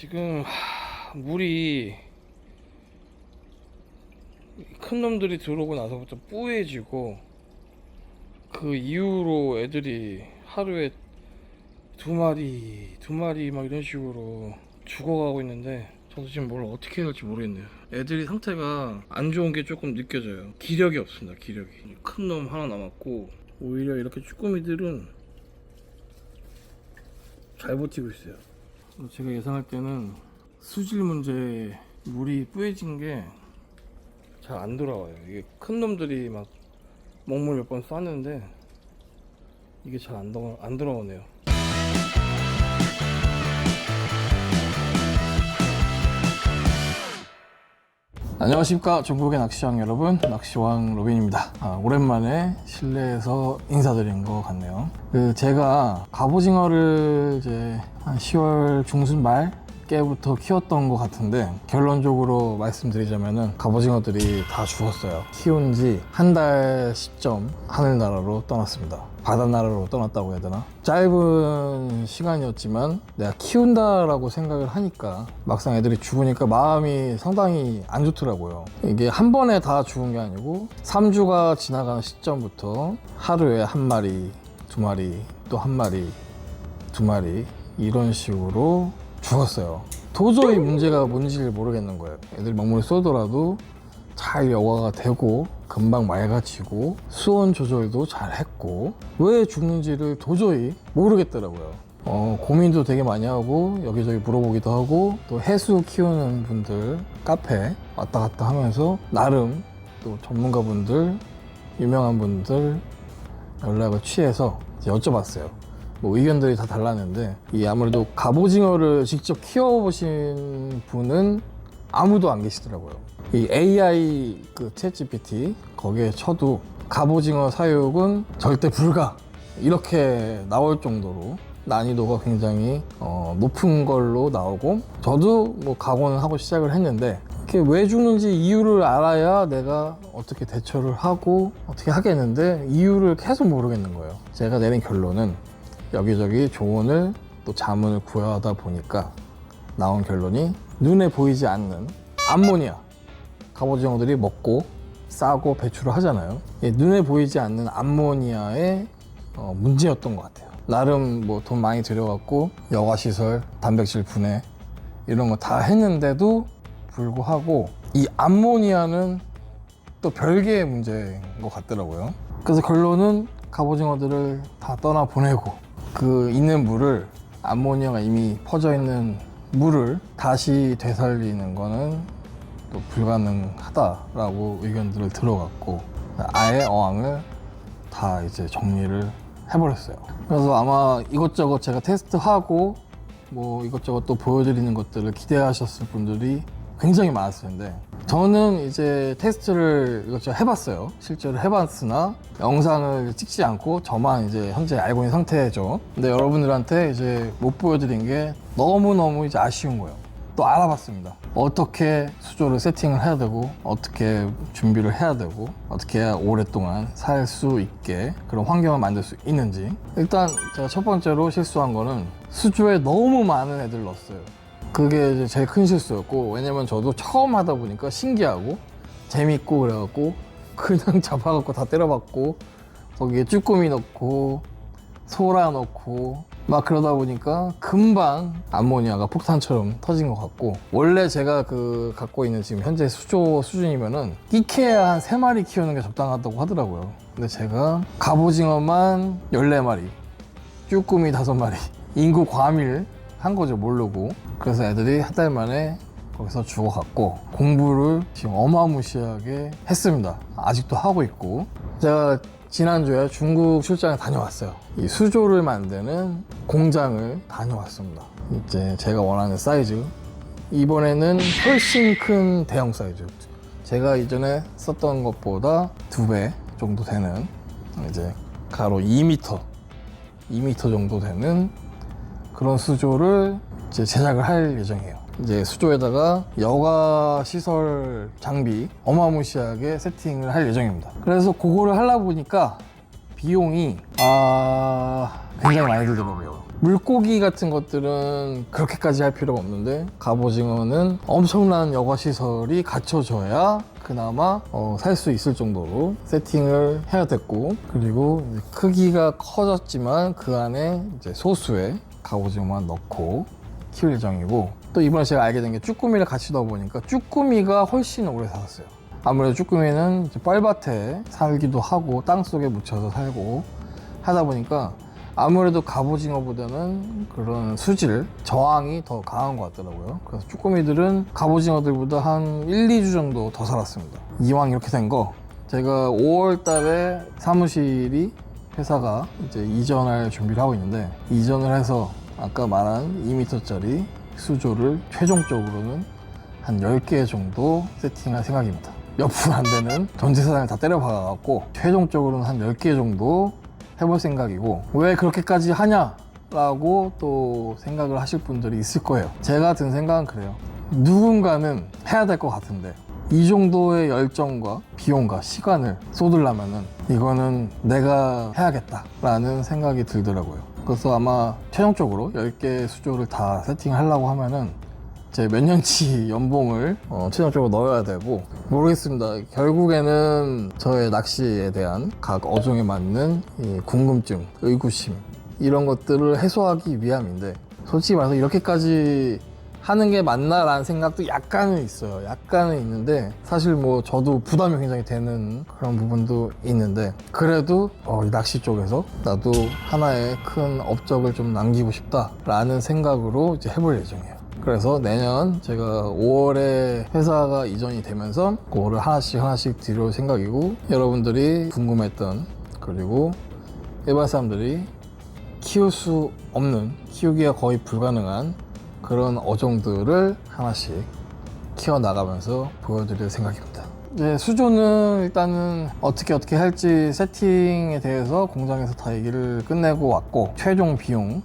지금 물이 큰 놈들이 들어오고 나서부터 뿌해지고, 그 이후로 애들이 하루에 두 마리 막 이런 식으로 죽어가고 있는데, 저도 지금 뭘 어떻게 해야 할지 모르겠네요. 애들이 상태가 안 좋은 게 조금 느껴져요. 기력이 없습니다. 기력이. 큰 놈 하나 남았고, 오히려 이렇게 쭈꾸미들은 잘 버티고 있어요. 제가 예상할 때는 수질 문제, 물이 뿌해진 게 잘 안 돌아와요. 이게 큰 놈들이 막 먹물 몇 번 쐈는데 이게 잘 안 돌아오네요. 안녕하십니까, 전국의 낚시왕 여러분, 낚시왕 로빈입니다. 오랜만에 실내에서 인사드린 것 같네요. 제가 갑오징어를 이제 한 10월 중순 말 깨부터 키웠던 것 같은데, 결론적으로 말씀드리자면은 갑오징어들이 다 죽었어요. 키운 지 한 달 시점 하늘나라로 떠났습니다. 바다나라로 떠났다고 해야 되나? 짧은 시간이었지만 내가 키운다라고 생각을 하니까 막상 애들이 죽으니까 마음이 상당히 안 좋더라고요. 이게 한 번에 다 죽은 게 아니고 3주가 지나가는 시점부터 하루에 한 마리, 두 마리, 또 한 마리, 두 마리 이런 식으로 죽었어요. 도저히 문제가 뭔지를 모르겠는 거예요. 애들이 먹물을 쏘더라도 잘 여과가 되고 금방 맑아지고 수온 조절도 잘 했고 왜 죽는지를 도저히 모르겠더라고요. 고민도 되게 많이 하고 여기저기 물어보기도 하고, 또 해수 키우는 분들 카페 왔다 갔다 하면서 나름 또 전문가분들, 유명한 분들 연락을 취해서 여쭤봤어요. 뭐 의견들이 다 달랐는데, 이 아무래도 갑오징어를 직접 키워보신 분은 아무도 안 계시더라고요. 이 AI 그 챗GPT 거기에 쳐도 갑오징어 사육은 절대 불가 이렇게 나올 정도로 난이도가 굉장히 높은 걸로 나오고, 저도 뭐 각오는 하고 시작을 했는데, 이게 왜 죽는지 이유를 알아야 내가 어떻게 대처를 하고 어떻게 하겠는데 이유를 계속 모르겠는 거예요. 제가 내린 결론은 여기저기 조언을 또 자문을 구하다 보니까 나온 결론이, 눈에 보이지 않는 암모니아, 갑오징어들이 먹고 싸고 배출을 하잖아요. 눈에 보이지 않는 암모니아의 문제였던 것 같아요. 나름 뭐 돈 많이 들여갖고 여과시설, 단백질 분해 이런 거 다 했는데도 불구하고 이 암모니아는 또 별개의 문제인 것 같더라고요. 그래서 결론은 갑오징어들을 다 떠나 보내고, 그 있는 물을, 암모니아가 이미 퍼져 있는 물을 다시 되살리는 거는 또 불가능하다라고 의견들을 들어갔고, 아예 어항을 다 이제 정리를 해버렸어요. 그래서 아마 이것저것 제가 테스트하고 뭐 이것저것 또 보여드리는 것들을 기대하셨을 분들이 굉장히 많았을 텐데, 저는 이제 테스트를 이것저것 해봤어요. 실제로 해봤으나 영상을 찍지 않고 저만 이제 현재 알고 있는 상태죠. 근데 여러분들한테 이제 못 보여드린 게 너무너무 이제 아쉬운 거예요. 또 알아봤습니다. 어떻게 수조를 세팅을 해야 되고, 어떻게 준비를 해야 되고, 어떻게 해야 오랫동안 살 수 있게 그런 환경을 만들 수 있는지. 일단 제가 첫 번째로 실수한 거는 수조에 너무 많은 애들 넣었어요. 그게 이제 제일 큰 실수였고, 왜냐면 저도 처음 하다 보니까 신기하고 재밌고 그래갖고 그냥 잡아갖고 다 때려박고, 거기에 쭈꾸미 넣고 소라 넣고 막 그러다 보니까 금방 암모니아가 폭탄처럼 터진 것 같고, 원래 제가 갖고 있는 지금 현재 수조 수준이면은 끼케야 한 3마리 키우는 게 적당하다고 하더라고요. 근데 제가 갑오징어만 14마리, 쭈꾸미 5마리, 인구 과밀 한 거죠, 모르고. 그래서 애들이 한 달 만에 거기서 죽어갔고, 공부를 지금 어마무시하게 했습니다. 아직도 하고 있고. 제가 지난주에 중국 출장에 다녀왔어요. 이 수조를 만드는 공장을 다녀왔습니다. 이제 제가 원하는 사이즈, 이번에는 훨씬 큰 대형 사이즈, 제가 이전에 썼던 것보다 2배 정도 되는, 이제 가로 2m 정도 되는 그런 수조를 이제 제작을 할 예정이에요. 이제 수조에다가 여가 시설 장비 어마무시하게 세팅을 할 예정입니다. 그래서 그거를 하려 보니까 비용이 굉장히 많이 들더라고요. 물고기 같은 것들은 그렇게까지 할 필요가 없는데 갑오징어는 엄청난 여과시설이 갖춰져야 그나마 살 수 있을 정도로 세팅을 해야 됐고, 그리고 이제 크기가 커졌지만 그 안에 이제 소수의 갑오징어만 넣고 키울 예정이고, 또 이번에 제가 알게 된 게 쭈꾸미를 같이 넣어보니까 쭈꾸미가 훨씬 오래 살았어요. 아무래도 쭈꾸미는 이제 뻘밭에 살기도 하고 땅속에 묻혀서 살고 하다 보니까 아무래도 갑오징어보다는 그런 수질, 저항이 더 강한 것 같더라고요. 그래서 쭈꾸미들은 갑오징어들보다 한 1, 2주 정도 더 살았습니다. 이왕 이렇게 된 거, 제가 5월 달에 사무실이 회사가 이제 이전할 준비를 하고 있는데, 이전을 해서 아까 말한 2m짜리 수조를 최종적으로는 한 10개 정도 세팅할 생각입니다. 몇 푼 안 되는 전재산을 다 때려박아갖고 최종적으로는 한 10개 정도 해볼 생각이고, 왜 그렇게까지 하냐 라고 또 생각을 하실 분들이 있을 거예요. 제가 든 생각은 그래요. 누군가는 해야 될 것 같은데 이 정도의 열정과 비용과 시간을 쏟으려면은 이거는 내가 해야겠다 라는 생각이 들더라고요. 그래서 아마 최종적으로 10개 수조를 다 세팅하려고 하면은 제 몇 년치 연봉을 최종적으로 넣어야 되고, 모르겠습니다. 결국에는 저의 낚시에 대한 각 어종에 맞는 이 궁금증, 의구심 이런 것들을 해소하기 위함인데, 솔직히 말해서 이렇게까지 하는 게 맞나라는 생각도 약간은 있어요. 약간은 있는데, 사실 뭐 저도 부담이 굉장히 되는 그런 부분도 있는데, 그래도 이 낚시 쪽에서 나도 하나의 큰 업적을 좀 남기고 싶다라는 생각으로 이제 해볼 예정이에요. 그래서 내년 제가 5월에 회사가 이전이 되면서 그거를 하나씩 들여올 생각이고, 여러분들이 궁금했던, 그리고 일반 사람들이 키울 수 없는, 키우기가 거의 불가능한 그런 어종들을 하나씩 키워나가면서 보여드릴 생각입니다. 이제 수조는 일단은 어떻게 할지 세팅에 대해서 공장에서 다 얘기를 끝내고 왔고, 최종 비용이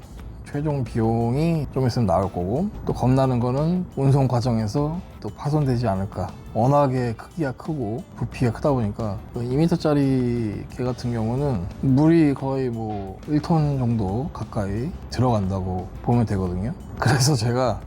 좀 있으면 나올 거고, 또 겁나는 거는 운송 과정에서 또 파손되지 않을까. 워낙에 크기가 크고 부피가 크다 보니까 2m짜리 개 같은 경우는 물이 거의 뭐 1톤 정도 가까이 들어간다고 보면 되거든요. 그래서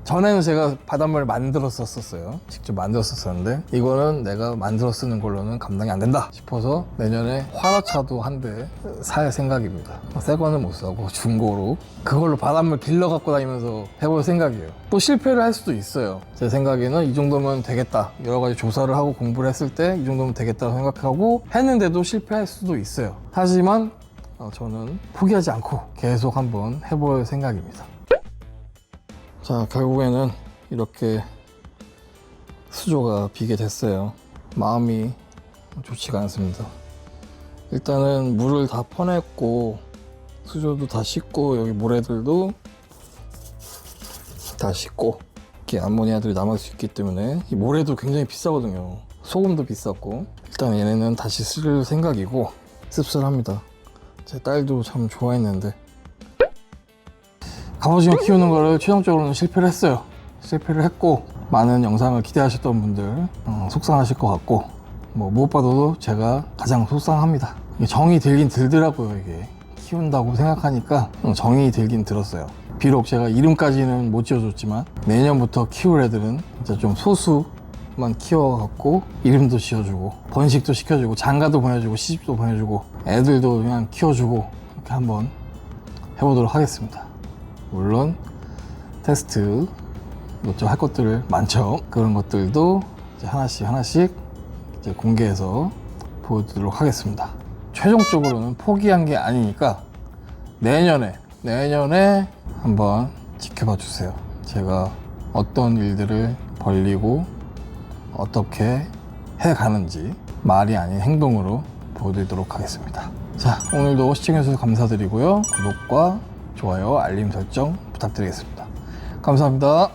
전에는 제가 바닷물을 만들었었어요. 직접 만들었었는데 이거는 내가 만들어 쓰는 걸로는 감당이 안 된다 싶어서 내년에 화로차도 한 대 살 생각입니다. 새 거는 못 사고 중고로 그걸로 바닷물 빌려 갖고 다니면서 해볼 생각이에요. 또 실패를 할 수도 있어요. 제 생각에는 이 정도면 되겠다, 여러 가지 조사를 하고 공부를 했을 때 이 정도면 되겠다고 생각하고 했는데도 실패할 수도 있어요. 하지만 저는 포기하지 않고 계속 한번 해볼 생각입니다. 자, 결국에는 이렇게 수조가 비게 됐어요. 마음이 좋지가 않습니다. 일단은 물을 다 퍼냈고 수조도 다 씻고, 여기 모래들도 다 씻고, 이렇게 암모니아들이 남을 수 있기 때문에 이 모래도 굉장히 비싸거든요. 소금도 비쌌고, 일단 얘네는 다시 쓸 생각이고, 씁쓸합니다. 제 딸도 참 좋아했는데. 갑오징어 키우는 거를 최종적으로는 실패를 했어요. 실패를 했고, 많은 영상을 기대하셨던 분들 속상하실 것 같고, 뭐 무엇보다도 제가 가장 속상합니다. 이게 정이 들긴 들더라고요. 이게 키운다고 생각하니까 정이 들긴 들었어요. 비록 제가 이름까지는 못 지어줬지만 내년부터 키울 애들은 진짜 좀 소수만 키워갖고 이름도 지어주고 번식도 시켜주고 장가도 보내주고 시집도 보내주고 애들도 그냥 키워주고 이렇게 한번 해보도록 하겠습니다. 물론 테스트 이것저것 할 것들 많죠. 그런 것들도 이제 하나씩 이제 공개해서 보여드리도록 하겠습니다. 최종적으로는 포기한 게 아니니까 내년에 한번 지켜봐 주세요. 제가 어떤 일들을 벌리고 어떻게 해가는지 말이 아닌 행동으로 보여드리도록 하겠습니다. 자, 오늘도 시청해주셔서 감사드리고요. 구독과 좋아요, 알림 설정 부탁드리겠습니다. 감사합니다.